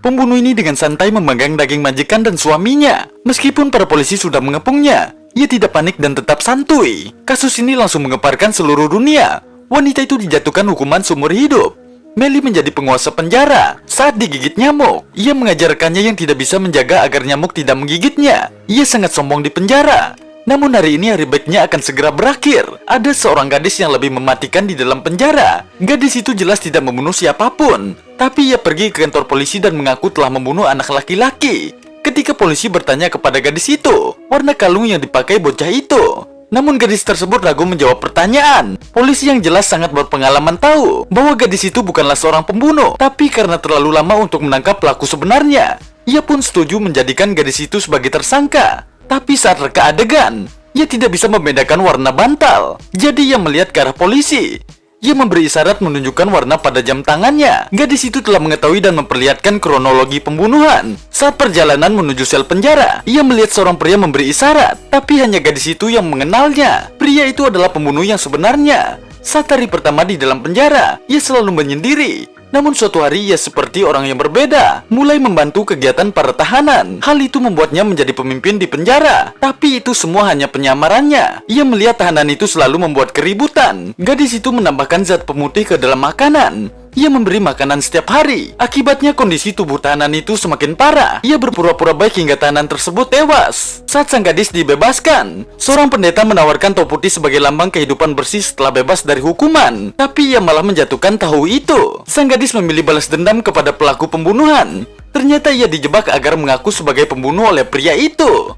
Pembunuh ini dengan santai memanggang daging majikan dan suaminya. Meskipun para polisi sudah mengepungnya, ia tidak panik dan tetap santuy. Kasus ini langsung menggemparkan seluruh dunia. Wanita itu dijatuhkan hukuman seumur hidup. Melly menjadi penguasa penjara saat digigit nyamuk. Ia mengajarkannya yang tidak bisa menjaga agar nyamuk tidak menggigitnya. Ia sangat sombong di penjara. Namun hari ini hari baiknya akan segera berakhir. Ada seorang gadis yang lebih mematikan di dalam penjara. Gadis itu jelas tidak membunuh siapapun, tapi ia pergi ke kantor polisi dan mengaku telah membunuh anak laki-laki. Ketika polisi bertanya kepada gadis itu, warna kalung yang dipakai bocah itu. Namun gadis tersebut ragu menjawab pertanyaan. Polisi yang jelas sangat berpengalaman tahu bahwa gadis itu bukanlah seorang pembunuh, tapi karena terlalu lama untuk menangkap pelaku sebenarnya, ia pun setuju menjadikan gadis itu sebagai tersangka. Tapi saat reka adegan, ia tidak bisa membedakan warna bantal. Jadi ia melihat ke arah polisi. Ia memberi isyarat menunjukkan warna pada jam tangannya. Gadis itu telah mengetahui dan memperlihatkan kronologi pembunuhan. Saat perjalanan menuju sel penjara, ia melihat seorang pria memberi isyarat. Tapi hanya gadis itu yang mengenalnya. Pria itu adalah pembunuh yang sebenarnya. Saat hari pertama di dalam penjara, ia selalu menyendiri. Namun suatu hari ia seperti orang yang berbeda, mulai membantu kegiatan para tahanan. Hal itu membuatnya menjadi pemimpin di penjara. Tapi itu semua hanya penyamarannya. Ia melihat tahanan itu selalu membuat keributan. Gadis itu menambahkan zat pemutih ke dalam makanan. Ia memberi makanan setiap hari. Akibatnya kondisi tubuh tahanan itu semakin parah. Ia berpura-pura baik hingga tahanan tersebut tewas. Saat sang gadis dibebaskan, seorang pendeta menawarkan tahu putih sebagai lambang kehidupan bersih setelah bebas dari hukuman. Tapi ia malah menjatuhkan tahu itu. Sang gadis memilih balas dendam kepada pelaku pembunuhan. Ternyata ia dijebak agar mengaku sebagai pembunuh oleh pria itu.